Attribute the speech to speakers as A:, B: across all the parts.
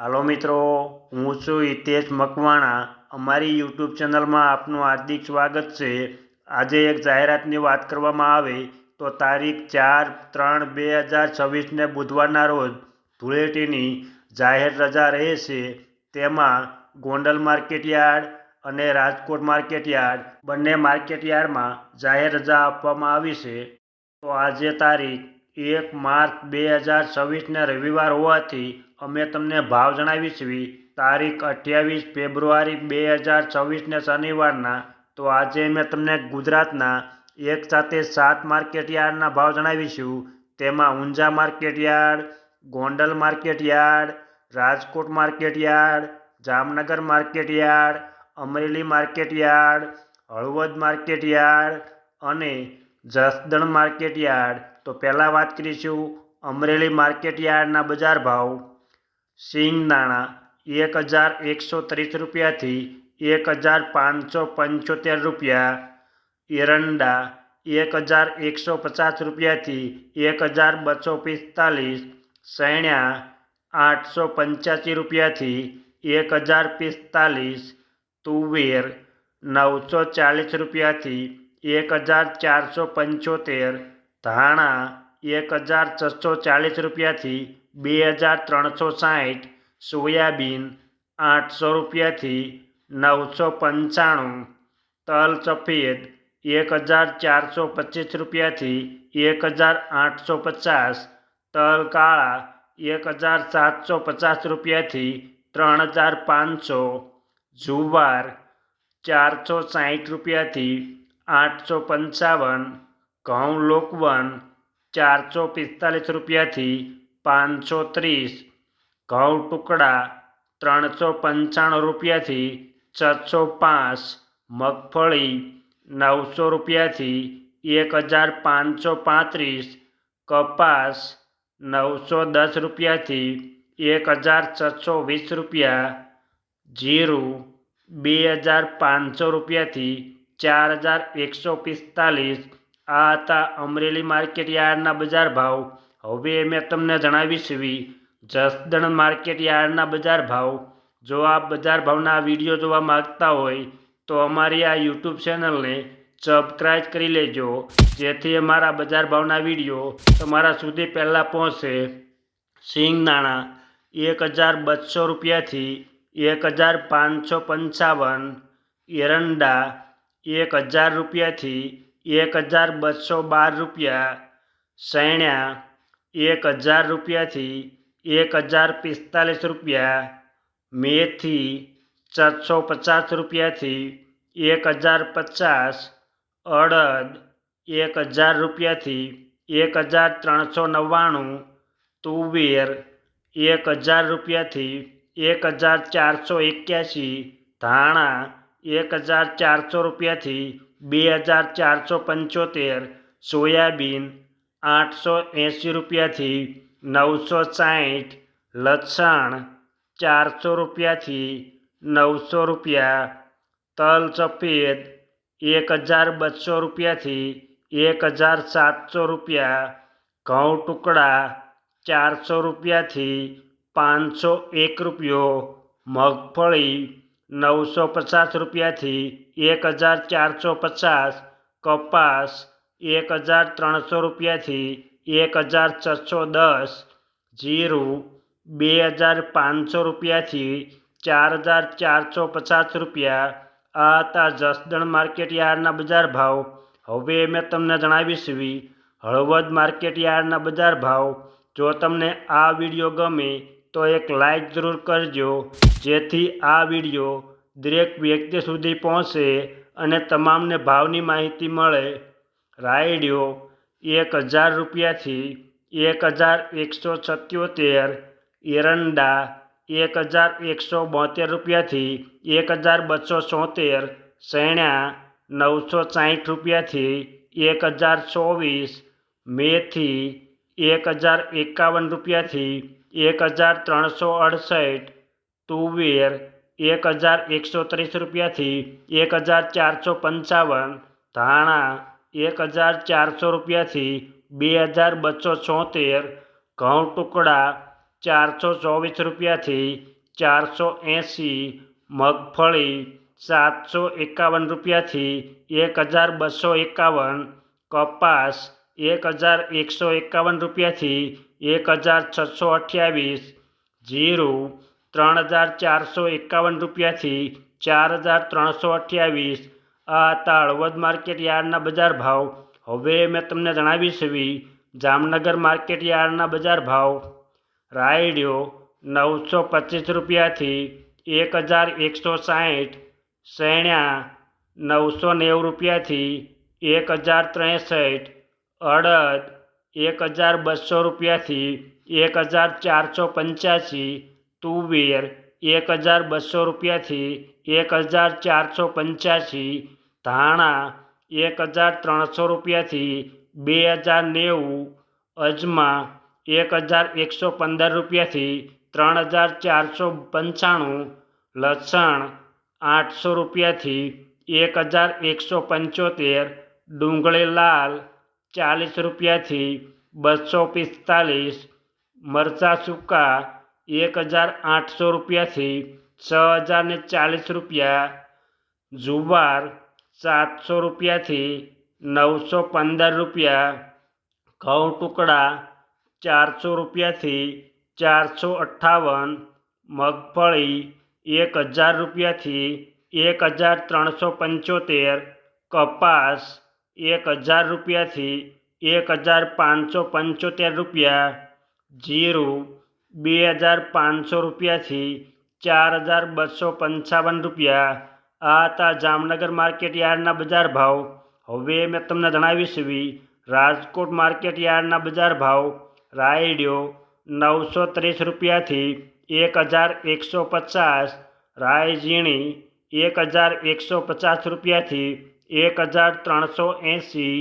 A: હાલો મિત્રો, હું છું હિતેશ મકવાણા। અમારી યુટ્યુબ ચેનલમાં આપનું હાર્દિક સ્વાગત છે। આજે એક જાહેરાતની વાત કરવામાં આવે તો તારીખ 4/3/2026ને બુધવારના રોજ ધૂળેટીની જાહેર રજા રહેશે। તેમાં ગોંડલ માર્કેટયાર્ડ અને રાજકોટ માર્કેટયાર્ડ બંને માર્કેટયાર્ડમાં જાહેર રજા આપવામાં આવી છે। તો આજે તારીખ 1 માર્ચ 2026ને રવિવાર હોવાથી અમે તમને ભાવ જણાવીશું। તારીખ 28 ફેબ્રુઆરી 2026ને શનિવારના। તો આજે અમે તમને ગુજરાતના એક સાથે 7 માર્કેટયાર્ડના ભાવ જણાવીશું। તેમાં Unjha market yard, Gondal market yard, Rajkot market yard, Jamnagar market yard, Amreli market yard, Halvad market yard અને જસદણ માર્કેટયાર્ડ। તો પહેલાં વાત કરીશું અમરેલી માર્કેટયાર્ડના બજાર ભાવ। સિંગદાણા 1130 રૂપિયાથી 1575 રૂપિયા, એરંડા 1150 રૂપિયાથી 1245, સૈણા 885 રૂપિયાથી 1045, તુવેર 940 રૂપિયાથી 1475, ધાણા 1640 રૂપિયાથી 2360, સોયાબીન 800 રૂપિયાથી 995, તલ સફેદ 1425 રૂપિયાથી 1850, તલ કાળા 1750 રૂપિયાથી 3500, જુવાર 460 રૂપિયાથી 855, ઘઉં લોકવન 445 રૂપિયાથી 530, ઘઉં ટુકડા 395 રૂપિયાથી 605, મગફળી 900 રૂપિયાથી 1535, કપાસ 910 રૂપિયાથી 1620 રૂપિયા, જીરું 2500 રૂપિયાથી 4145। આ હતા અમરેલી માર્કેટયાર્ડના બજાર ભાવ। હવે મેં તમને જણાવીશું જસદણ માર્કેટયાર્ડના બજાર ભાવ। જો આપ બજાર ભાવના વિડીયો જોવા માગતા હોય તો અમારી આ યુટ્યુબ ચેનલને સબસ્ક્રાઈબ કરી લેજો, જેથી અમારા બજાર ભાવના વિડીયો તમારા સુધી પહેલાં પહોંચે। સિંગદાણા 1200 રૂપિયાથી 1555, એરંડા 1000 રૂપિયાથી 1212 રૂપિયા, સૈણા 1000 રૂપિયાથી 1045 રૂપિયા, મેથી 750 રૂપિયાથી 1050, અડદ 1000 રૂપિયાથી 1399, તુવેર 1000 રૂપિયાથી 1481, ધાણા 1400 રૂપિયાથી 2475, સોયાબીન 880 રૂપિયાથી 960, લસણ 400 રૂપિયાથી 900 રૂપિયા, તલ સફેદ 1200 રૂપિયાથી 1700 રૂપિયા, ઘઉં ટુકડા 400 રૂપિયાથી 501 રૂપિયો, મગફળી 950 રૂપિયાથી 1450, કપાસ 1300 રૂપિયાથી 1610, જીરું 2500 રૂપિયાથી 4450 રૂપિયા। આ હતા જસદણ માર્કેટયાર્ડના બજાર ભાવ। હવે મેં તમને જણાવીશું હળવદ માર્કેટયાર્ડના બજાર ભાવ। જો તમને આ વિડીયો ગમે તો એક લાઈક જરૂર કરજો, જેથી આ વિડીયો દરેક વ્યક્તિ સુધી પહોંચે અને તમામને ભાવની માહિતી મળે। રાયડિયો 1000 રૂપિયાથી 1177, એરંડા 1172 રૂપિયાથી 1274, સૈણા 960 રૂપિયાથી 1024, મેથી 1051 રૂપિયાથી 1368, તુવેર 1130 રૂપિયાથી 1455, ધાણા 1400 રૂપિયાથી 2276, ઘઉં ટુકડા 424 રૂપિયાથી 480, મગફળી 751 રૂપિયાથી 1251, કપાસ 1151 રૂપિયાથી 1628, જીરું 3451 રૂપિયાથી 4328. આ હતા હળવદ માર્કેટ યાર્ડના બજાર ભાવ. હવે મેં તમને જણાવીશ જામનગર માર્કેટ યાર્ડના બજાર ભાવ. રાયડિયો 925 રૂપિયાથી 1160, શેણા 990 રૂપિયાથી 1063, અડદ 1200 રૂપિયાથી 1485, તુવેર 1200 રૂપિયાથી 1485, ધાણા 1300 રૂપિયાથી 2090, અજમા 1115 રૂપિયાથી 3495, લસણ 800 રૂપિયાથી 1175, ડુંગળી લાલ 40 રૂપિયાથી 245, મરચાં સૂકા 1800 રૂપિયાથી 6040 રૂપિયા, જુવાર 700 રૂપિયાથી 915 રૂપિયા, ઘઉં ટુકડા 400 રૂપિયાથી 458, મગફળી 1000 રૂપિયાથી 1375, કપાસ 1000 રૂપિયાથી 1575 રૂપિયા, જીરું 2500 રૂપિયાથી 4255 રૂપિયા. આ હતા જામનગર માર્કેટ યાર્ડના બજાર ભાવ. હવે મેં તમને જણાવીશ રાજકોટ માર્કેટ યાર્ડના બજાર ભાવ. રાયડિયો 930 રૂપિયાથી 1150, રાય ઝીણી 1150 રૂપિયાથી 1380,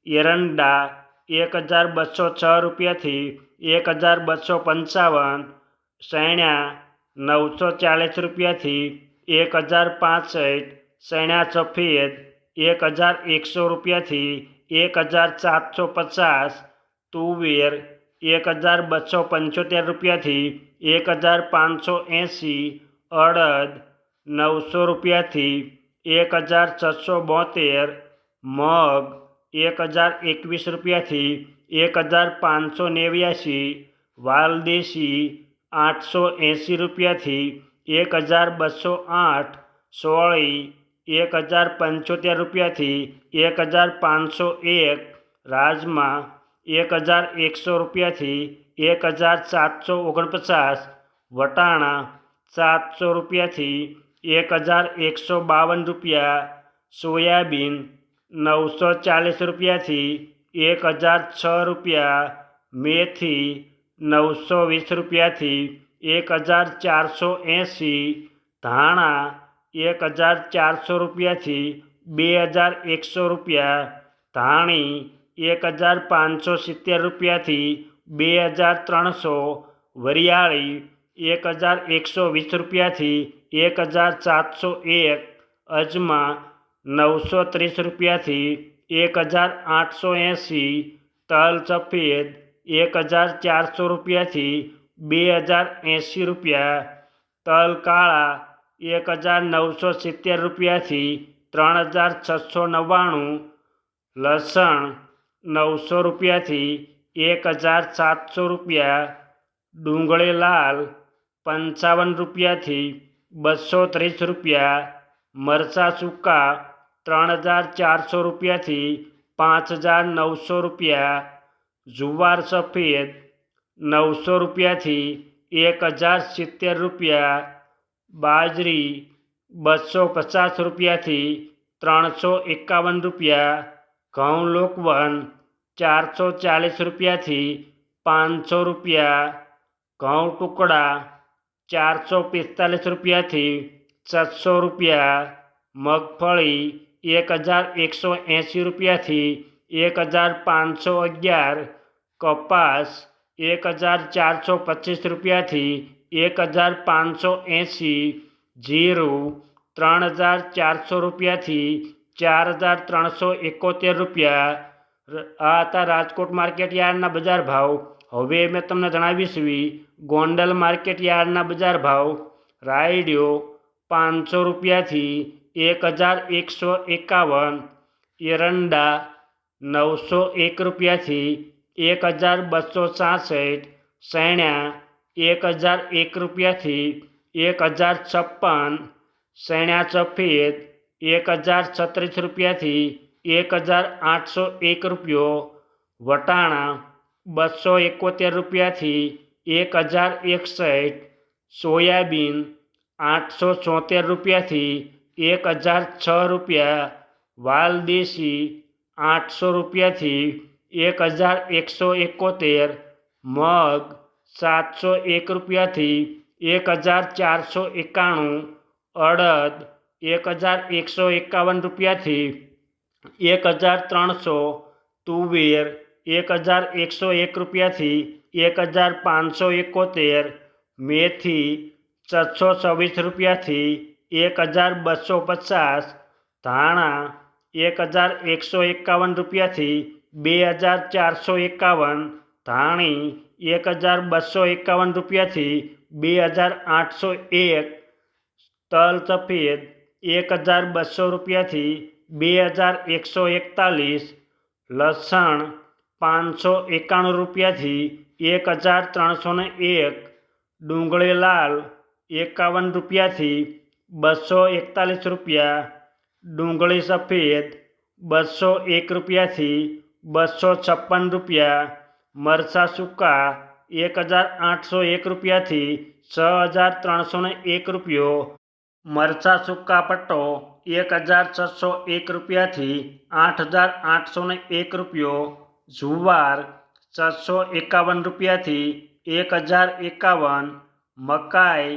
A: એરંડા 1206 રૂપિયાથી 1255, શેણા 940 રૂપિયાથી 1065, શેણા સફેદ 1100 રૂપિયાથી 1750, તુવેર 1275 રૂપિયાથી 1580, અડદ 900 રૂપિયાથી 1672, મગ 1021 રૂપિયાથી 1589, વાલદેશી 880 રૂપિયાથી 1208, સોળી 1075 રૂપિયાથી 1501, રાજમા 1100 રૂપિયાથી 1749, વટાણા 700 રૂપિયાથી 1152 રૂપિયા, સોયાબીન 940 રૂપિયાથી 1006 રૂપિયા, મેથી 920 રૂપિયાથી 1480, ધાણા 1400 રૂપિયાથી 2100 રૂપિયા, ધાણી 1570 રૂપિયાથી 2300, વરિયાળી 1120 રૂપિયાથી 1701, અજમા 930 રૂપિયાથી 1880, તલ સફેદ 1400 રૂપિયાથી 2080 રૂપિયા, તલ કાળા 1970 રૂપિયાથી 3699, લસણ 900 રૂપિયાથી 1700 રૂપિયા, ડુંગળી લાલ 55 રૂપિયાથી 230 રૂપિયા, મરચાં સૂકા 3400 રૂપિયાથી 5900 રૂપિયા, જુવાર સફેદ 900 રૂપિયાથી 1070 રૂપિયા, બાજરી 250 રૂપિયાથી 351 રૂપિયા, ઘઉં લોકવન 440 રૂપિયાથી 500 રૂપિયા, ઘઉં ટુકડા 445 રૂપિયાથી 700 રૂપિયા, મગફળી 1180 રૂપિયાથી 1511, કપાસ 1425 રૂપિયાથી 1580, જીરું 3400 રૂપિયાથી 4371 રૂપિયા. આ હતા રાજકોટ માર્કેટ યાર્ડના બજાર ભાવ. હવે મેં તમને જણાવીશ ગોંડલ માર્કેટ યાર્ડના બજાર ભાવ રાયડિયો 500 રૂપિયાથી 1151, એરંડા 901 રૂપિયાથી 1266, સૈણા 1001 રૂપિયાથી 1056, સૈણા સફેદ 1036 રૂપિયાથી 1801 રૂપિયો, વટાણા 271 રૂપિયાથી 1061, સોયાબીન 874 રૂપિયાથી 1006 રૂપિયા, વાલદેશી 800 રૂપિયાથી 1171, મગ 701 રૂપિયાથી 1491, અડદ 1151 રૂપિયાથી 1300, તુવેર 1101 રૂપિયાથી 1571, મેથી 726 રૂપિયાથી 1250, ધાણા 1151 રૂપિયાથી 2451, ધાણી 1251 રૂપિયાથી 2801, તલ સફેદ 1200 રૂપિયાથી 2141, લસણ 591 રૂપિયાથી 1301, ડુંગળી લાલ 51 રૂપિયાથી 241 રૂપિયા, ડુંગળી સફેદ 201 રૂપિયાથી 256 રૂપિયા, મરચાં સૂકા 1801 રૂપિયાથી 6301 રૂપિયો, મરચાં સૂકા પટ્ટો 1601 રૂપિયાથી 8801 રૂપિયો, જુવાર 751 રૂપિયાથી 1051, મકાઈ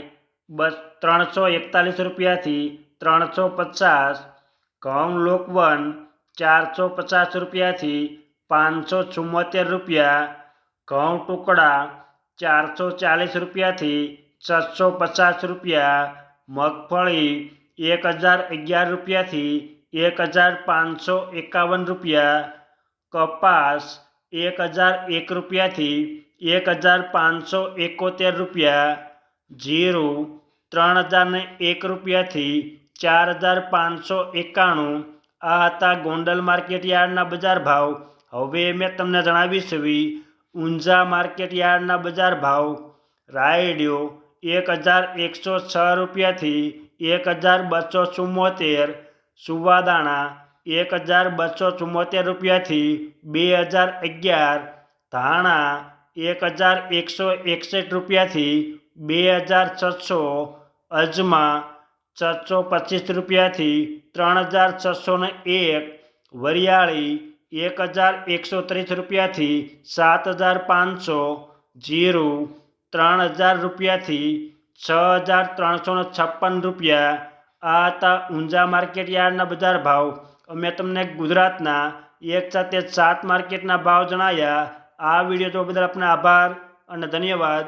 A: 341 રૂપિયાથી 350, ઘઉં લોકવન 450 રૂપિયાથી 574 રૂપિયા, ઘઉં ટુકડા 440 રૂપિયાથી 650 રૂપિયા, મગફળી 1011 રૂપિયાથી 1551 રૂપિયા, કપાસ 1001 રૂપિયાથી 1571 રૂપિયા, જીરું 3001 રૂપિયાથી 4591. આ હતા ગોંડલ માર્કેટ યાર્ડના બજાર ભાવ. હવે મેં તમને જણાવીશ ઊંઝા માર્કેટ યાર્ડના બજાર ભાવ. રાયડિયો 1106 રૂપિયાથી 1274, સુવાદાણા 1274 રૂપિયાથી 2011, ધાણા 1161 રૂપિયાથી 2600, અજમા 725 રૂપિયાથી 3601, વરિયાળી 1130 રૂપિયાથી 7500, જીરું 3000 રૂપિયાથી 6356 રૂપિયા. આ હતા ઊંઝા માર્કેટ યાર્ડના બજાર ભાવ. અમે તમને ગુજરાતના એક સાથે 7 માર્કેટના ભાવ જણાવ્યા. આ વિડીયો જોવા બદલ આપનો આભાર અને ધન્યવાદ.